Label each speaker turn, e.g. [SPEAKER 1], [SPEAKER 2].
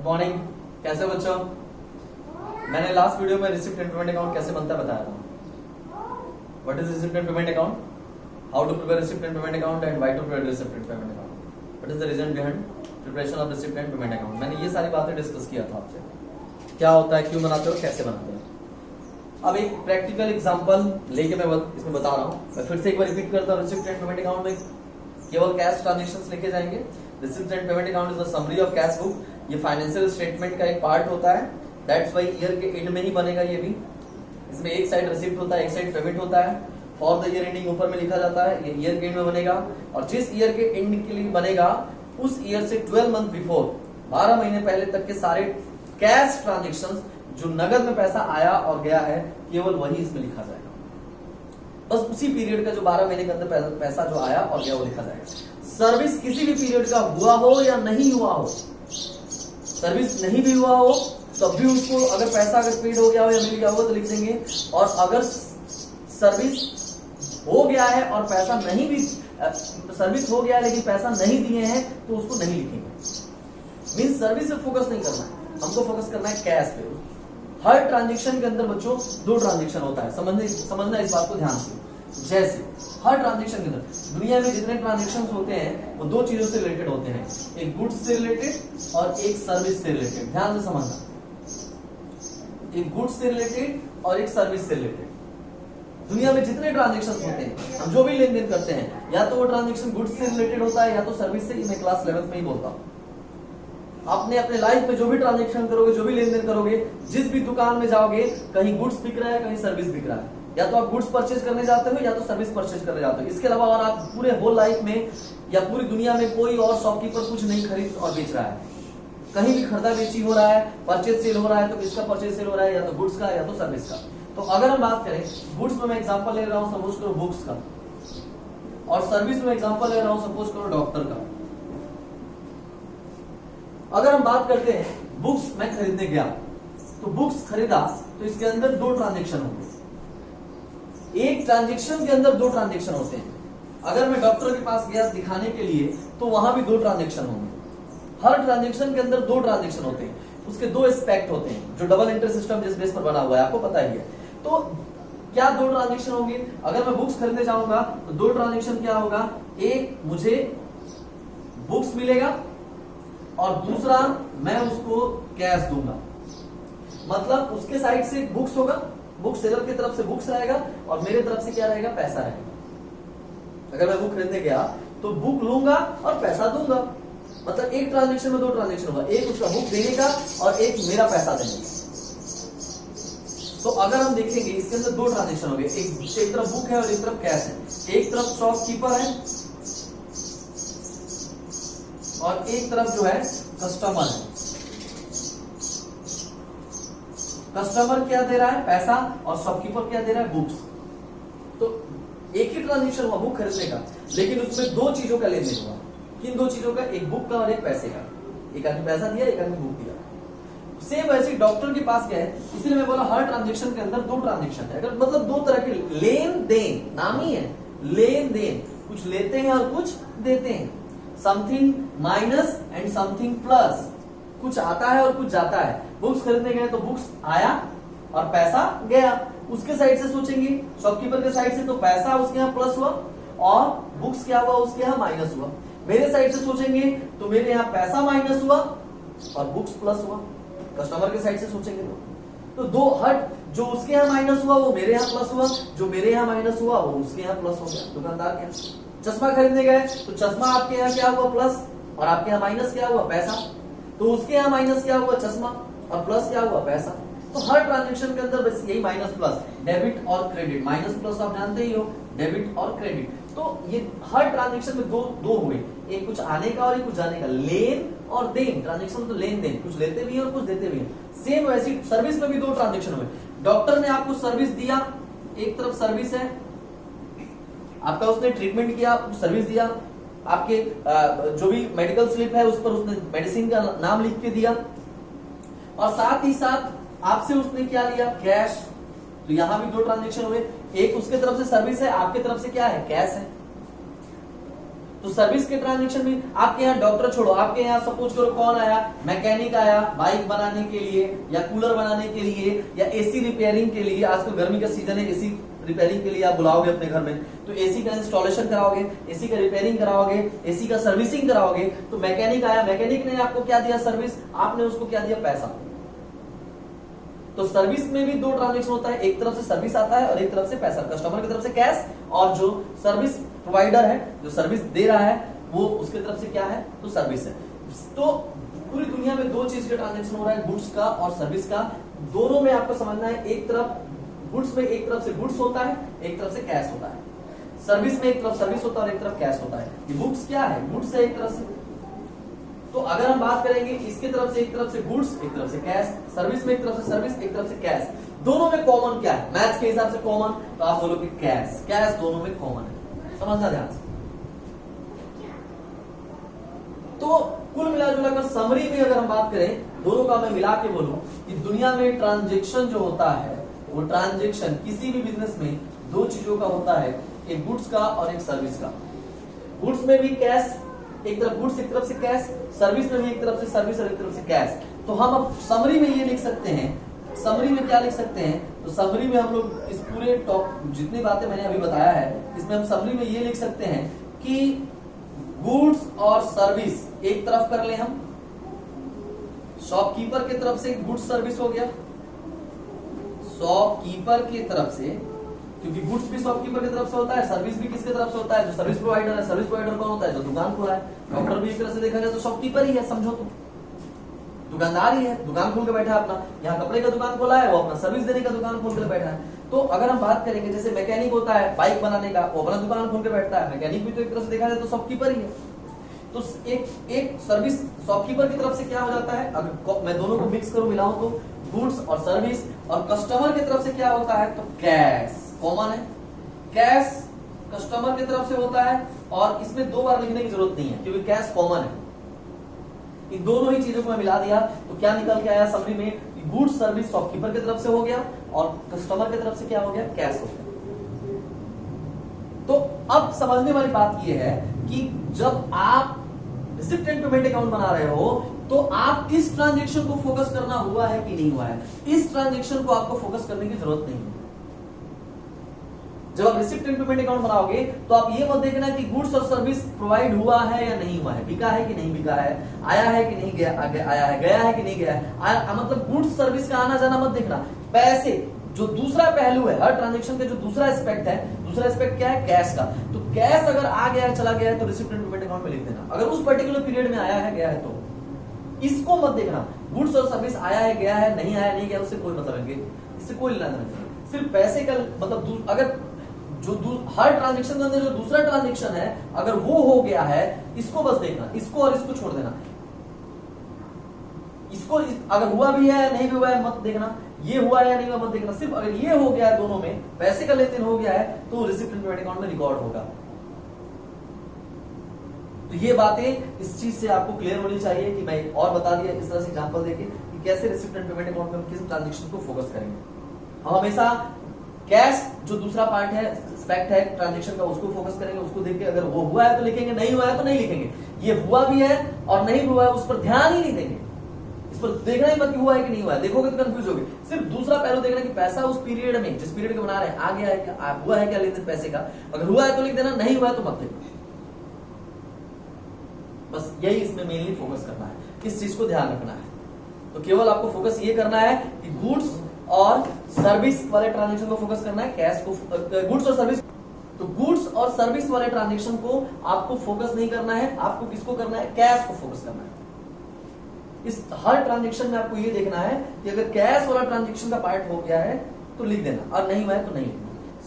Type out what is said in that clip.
[SPEAKER 1] Morning, कैसे हो बच्चों? मैंने लास्ट वीडियो में रिसिप्ट एंड पेमेंट अकाउंट कैसे बनता है बताया था। What is receipt and payment account, how to prepare receipt and payment account and why to prepare receipt and payment account, what is the reason behind preparation of receipt and payment account. मैंने ये सारी बातें discuss किया था आपसे, क्या होता है, क्यों बनाते हो, कैसे बनाते हैं। अब एक प्रैक्टिकल एग्जांपल लेके मैं इसमें बता रहा हूँ। मैं फिर से एक बार रिपीट करता हूँ। रिसिप्ट एंड पेमेंट अकाउंट में केवल कैश ट्रांजैक्शंस लिखे जाएंगे। Receipt and payment account is the summary of cash book. ये फाइनेंशियल स्टेटमेंट का एक पार्ट होता है। दैट्स व्हाई ईयर के एंड में ही बनेगा ये भी। इसमें एक साइड रिसिप्ट होता है, एक साइड पेमेंट होता है। फॉर द ईयर एंडिंग ऊपर में लिखा जाता है, ये ईयर के एंड में बनेगा। और जिस ईयर के एंड के लिए बनेगा उस ईयर से 12 मंथ बिफोर, 12 महीने पहले तक के सारे कैश ट्रांजेक्शंस जो नगद में पैसा आया और गया है, केवल वही इसमें लिखा जाएगा। बस उसी पीरियड का जो 12 महीने के अंदर पैसा जो आया और गया वो लिखा जाएगा। सर्विस किसी भी पीरियड का हुआ हो या नहीं हुआ हो, सर्विस नहीं भी हुआ हो तब भी उसको अगर पैसा अगर पेड हो गया हो या मिल गया हो तो लिख देंगे। और अगर सर्विस हो गया है और पैसा नहीं भी, सर्विस हो गया है लेकिन पैसा नहीं दिए हैं तो उसको नहीं लिखेंगे। मींस सर्विस पे फोकस नहीं करना है, हमको फोकस करना है कैश पे। हर ट्रांजेक्शन के अंदर बच्चों 2 ट्रांजेक्शन होता है, समझना इस बात को ध्यान से। जैसे हर ट्रांजेक्शन के अंदर दुनिया में जितने ट्रांजेक्शन होते हैं वो 2 चीजों से रिलेटेड होते हैं, एक गुड्स से रिलेटेड और एक सर्विस से रिलेटेड। ध्यान से समझना, एक गुड्स से रिलेटेड और एक सर्विस से रिलेटेड। दुनिया में जितने ट्रांजेक्शन होते हैं, हम जो भी लेन देन करते हैं, या तो वो ट्रांजेक्शन गुड्स से रिलेटेड होता है या तो सर्विस से। मैं क्लास 11th में ही बोलता हूँ। आपने अपने लाइफ में जो भी ट्रांजेक्शन करोगे, जो भी लेन देन करोगे, जिस भी दुकान में जाओगे, कहीं गुड्स बिक रहा है, कहीं सर्विस बिक रहा है। या तो आप गुड्स परचेज करने जाते हो या तो सर्विस परचेज करने जाते हो। इसके अलावा और आप पूरे होल लाइफ में या पूरी दुनिया में कोई और शॉपकीपर कुछ नहीं खरीद और बेच रहा है। कहीं भी खरीदा बेची हो रहा है, परचेज सेल हो रहा है, तो किसका परचेज सेल हो रहा है, या तो गुड्स का या तो सर्विस का। तो अगर हम बात करें गुड्स में, मैं एग्जांपल ले रहा हूं सपोज करो बुक्स का, और सर्विस में एग्जांपल ले रहा हूं सपोज करो डॉक्टर का। अगर हम बात करते हैं बुक्स मैं खरीदने गया, तो बुक्स खरीदा तो इसके अंदर 2 ट्रांजेक्शन होंगे। एक ट्रांजेक्शन के अंदर 2 ट्रांजेक्शन होते हैं। अगर मैं डॉक्टर के पास गया दिखाने के लिए तो वहां भी 2 ट्रांजेक्शन होंगे। हर ट्रांजेक्शन के अंदर 2 ट्रांजेक्शन होते हैं, उसके 2 एस्पेक्ट होते हैं, जो डबल एंट्री सिस्टम जिस बेस पर बना हुआ है आपको पता ही है। तो क्या 2 ट्रांजेक्शन होंगे? अगर मैं बुक्स खरीदने जाऊंगा तो 2 ट्रांजेक्शन क्या होगा, एक मुझे बुक्स मिलेगा और दूसरा मैं उसको कैश दूंगा। मतलब उसके साइड से बुक्स होगा, बुक सेलर की तरफ से बुक्स रहेगा और मेरे तरफ से क्या रहेगा, पैसा रहेगा। अगर मैं बुक खरीदने गया तो बुक लूंगा और पैसा दूंगा। मतलब एक ट्रांजेक्शन में 2 ट्रांजेक्शन होगा, एक उसका बुक देने का और एक मेरा पैसा देने का। तो अगर हम देखेंगे इसके अंदर 2 ट्रांजेक्शन हो गए, एक तरफ बुक है और एक तरफ कैश है। एक तरफ शॉपकीपर है और एक तरफ जो है कस्टमर है। कस्टमर क्या दे रहा है, पैसा, और शॉपकीपर क्या दे रहा है, बुक्स। तो एक ही ट्रांजेक्शन हुआ बुक खरीदने का, लेकिन उसमें 2 चीजों का लेन देन हुआ। किन 2 चीजों का, एक बुक का और एक पैसे का। एक आदमी पैसा दिया, एक आदमी बुक दिया। सेम वैसे डॉक्टर के पास गए, इसलिए मैं बोला हर ट्रांजेक्शन के अंदर 2 ट्रांजेक्शन है। अगर मतलब 2 तरह के लेन देन, नाम ही है लेन देन, कुछ लेते हैं और कुछ देते हैं। Something minus and something plus, कुछ आता है और कुछ जाता है। बुक्स खरीदने गए तो बुक्स आया और पैसा गया। उसके साइड से सोचेंगे, शॉपकीपर के साइड से, तो पैसा उसके यहाँ प्लस हुआ और बुक्स क्या हुआ, उसके यहाँ माइनस हुआ। मेरे साइड से सोचेंगे तो मेरे यहाँ पैसा माइनस हुआ और बुक्स प्लस हुआ। कस्टमर के साइड से सोचेंगे तो 2 हट, जो उसके यहाँ माइनस हुआ वो मेरे यहाँ प्लस हुआ, जो मेरे यहाँ माइनस हुआ वो उसके यहाँ प्लस हो गया। दुकानदार के यहाँ चश्मा खरीदने गए तो चश्मा आपके यहाँ क्या हुआ, प्लस, और आपके यहाँ माइनस क्या हुआ, पैसा। तो उसके यहाँ माइनस क्या हुआ, चश्मा, और प्लस क्या हुआ, पैसा। तो हर ट्रांजेक्शन के अंदर बस यही माइनस प्लस, डेबिट और क्रेडिट। माइनस प्लस आप जानते ही हो, डेबिट और क्रेडिट। तो ये हर ट्रांजेक्शन में दो हुए, एक कुछ आने का और एक कुछ जाने का। लेन और देन, ट्रांजेक्शन तो लेन देन, कुछ लेते भी हैं और कुछ देते भी हैं। सेम वैसी सर्विस में भी 2 ट्रांजेक्शन हुए। डॉक्टर ने आपको सर्विस दिया, एक तरफ सर्विस है आपका, उसने ट्रीटमेंट किया, सर्विस दिया। आपके जो भी मेडिकल स्लिप है उस पर उसने मेडिसिन का नाम लिख के दिया, और साथ ही साथ आपसे उसने क्या लिया, कैश। तो यहां भी 2 ट्रांजेक्शन हुए, एक उसके तरफ से सर्विस है, आपके तरफ से क्या है, कैश है। तो सर्विस के ट्रांजेक्शन भी आपके यहाँ डॉक्टर छोड़ो, आपके यहाँ सपोज करो कौन आया, मैकेनिक आया बाइक बनाने के लिए या कूलर बनाने के लिए या एसी रिपेयरिंग के लिए। आजकल गर्मी का सीजन है, एसी रिपेयरिंग के लिए आप बुलाओगे अपने घर में, तो एसी का इंस्टॉलेशन कराओगे, एसी का रिपेयरिंग कराओगे, एसी का सर्विसिंग कराओगे। तो मैकेनिक आया, मैकेनिक ने आपको क्या दिया सर्विस, आपने उसको क्या दिया पैसा। तो सर्विस में भी दो ट्रांजेक्शन होता है, एक तरफ से सर्विस आता है और एक तरफ से पैसा, कस्टमर की तरफ से कैश, और जो सर्विस प्रोवाइडर है जो सर्विस दे रहा है वो उसके तरफ से क्या है, तो सर्विस है। तो पूरी दुनिया में दो चीज का ट्रांजेक्शन हो रहा है, गुड्स का और सर्विस का। दोनों में आपको समझना है, एक तरफ गुड्स में एक तरफ से गुड्स होता है, एक तरफ से कैश होता है। सर्विस में एक तरफ सर्विस होता है और एक तरफ कैश होता है। ये गुड्स क्या है, गुड्स है एक तरफ से। तो अगर हम बात करेंगे इसके तरफ से, एक तरफ से गुड्स एक तरफ से कैश, सर्विस में एक तरफ से सर्विस एक तरफ से कैश, दोनों में कॉमन क्या है, मैथ्स के हिसाब से कॉमन, तो आप बोलोगे कैश, कैश दोनों में कॉमन है, समझना ध्यान से। तो कुल मिलाजुलाकर समरी में अगर हम बात करें, दोनों का मैं मिला के बोलूं कि दुनिया में ट्रांजेक्शन जो होता है वो ट्रांजेक्शन किसी भी बिजनेस में दो चीजों का होता है, एक गुड्स का और एक सर्विस का। गुड्स में भी कैश, एक तरफ गुड्स एक तरफ से कैश, सर्विस में भी एक तरफ से सर्विस और एक तरफ से कैश। तो हम अब समरी में ये लिख सकते हैं, समरी में क्या लिख सकते हैं, तो समरी में हम लोग इस पूरे टॉप जितनी बातें मैंने अभी बताया है इसमें हम समरी में ये लिख सकते हैं कि गुड्स और सर्विस एक तरफ कर ले हम, शॉपकीपर की तरफ से गुड्स सर्विस हो गया, शॉपकीपर की तरफ से, क्योंकि गुड्स भी शॉपकीपर की तरफ से होता है, सर्विस भी किसके तरफ से होता है, जो सर्विस प्रोवाइडर है। सर्विस प्रोवाइडर कौन होता है, जो दुकान खोला है। डॉक्टर भी एक तरह से देखा जाए तो शॉपकीपर ही है, समझो तो दुकानदार ही है, दुकान खोल के बैठा है अपना, यहाँ कपड़े का दुकान खोला है, वो अपना सर्विस देने का दुकान खोल के बैठा है। तो अगर हम बात करेंगे जैसे मैकेनिक होता है बाइक बनाने का, वो अपना दुकान खोल के बैठता है, मैकेनिक भी तो एक तरह से देखा जाए तो शॉपकीपर ही है। तो एक सर्विस शॉपकीपर की तरफ से क्या हो जाता है, अगर मैं दोनों को मिक्स करूं मिलाऊं तो गुड्स और सर्विस, और कस्टमर की तरफ से क्या होता है, तो कैश कॉमन है, कैश कस्टमर की तरफ से होता है। और इसमें दो बार लिखने की जरूरत नहीं है क्योंकि कैश कॉमन है। इन दोनों ही चीजों को मैं मिला दिया तो क्या निकल के आया समरी में, गुड्स सर्विस शॉपकीपर की तरफ से हो गया और कस्टमर की तरफ से क्या हो गया, कैश हो गया। तो अब समझने वाली बात यह है कि जब आप रिसिप्ट एंड पेमेंट अकाउंट बना रहे हो तो आप इस ट्रांजेक्शन को फोकस करना हुआ है कि नहीं हुआ है, इस ट्रांजेक्शन को आपको फोकस करने की जरूरत नहीं है। जब आप रिसिप्ट एंड पेमेंट अकाउंट बनाओगे तो आप ये मत देखना कि गुड्स और सर्विस प्रोवाइड हुआ है या नहीं हुआ है, बिका है कि नहीं बिका है, आया है कि नहीं गया, आया है, गया है कि नहीं गया है, मतलब गुड्स सर्विस का आना जाना मत देखना। पैसे जो दूसरा पहलू है, हर ट्रांजेक्शन का जो दूसरा एस्पेक्ट है, दूसरा एस्पेक्ट क्या है, कैश का। तो कैश अगर आ गया है, चला गया है तो रिसिप्ट एंड पेमेंट अकाउंट में लिख देना। अगर उस पर्टिकुलर पीरियड में आया है, गया है, तो इसको मत देखना। गुड्स और सर्विस आया है, गया है, नहीं आया, नहीं गया, उससे कोई मतलब नहीं, इससे कोई लेना नहीं। सिर्फ पैसे का मतलब अगर जो हर ट्रांजेक्शन के अंदर जो दूसरा ट्रांजेक्शन है अगर वो हो गया है, इसको बस देखना, इसको और इसको छोड़ देना। इसको अगर हुआ भी है नहीं भी हुआ है मत देखना, ये हुआ है या नहीं हुआ मत देखना। सिर्फ अगर ये हो गया है, दोनों में पैसे का लेन देन हो गया है तो रिसिप्ट एंड पेमेंट अकाउंट में रिकॉर्ड होगा। तो ये बातें इस चीज से आपको क्लियर होनी चाहिए कि मैं और बता दिया इस तरह से एग्जांपल देके कि कैसे रिसिप्ट एंड पेमेंट अकाउंट में हम किस ट्रांजेक्शन को फोकस करेंगे। हम हमेशा कैश जो दूसरा पार्ट है, एस्पेक्ट है ट्रांजेक्शन का, उसको फोकस करेंगे, उसको देख के अगर वो हुआ है तो लिखेंगे, नहीं हुआ है तो नहीं लिखेंगे। ये हुआ भी है और नहीं हुआ है उस पर ध्यान ही नहीं देंगे, इस पर देखना ही मत कि हुआ है कि नहीं हुआ है। देखोगे तो कंफ्यूज होगे। सिर्फ दूसरा पहलू देखना कि पैसा उस पीरियड में, जिस पीरियड के बना रहे हैं, आ गया है क्या, हुआ है क्या लेन देन पैसे का। अगर हुआ है तो लिख देना, नहीं हुआ है तो मत लिखना। बस यही इसमें मेनली फोकस करना है, किस चीज को ध्यान रखना है। तो केवल आपको फोकस ये करना है कि गुड्स और सर्विस वाले ट्रांजेक्शन को फोकस करना है, कैश को, गुड्स और सर्विस। तो गुड्स और सर्विस वाले ट्रांजेक्शन को आपको फोकस नहीं करना है, आपको किसको करना है, कैश को फोकस करना है। इस हर ट्रांजेक्शन में आपको ये देखना है कि अगर कैश वाला ट्रांजेक्शन का पार्ट हो गया है तो लिख देना और नहीं हुआ है तो नहीं लिखना।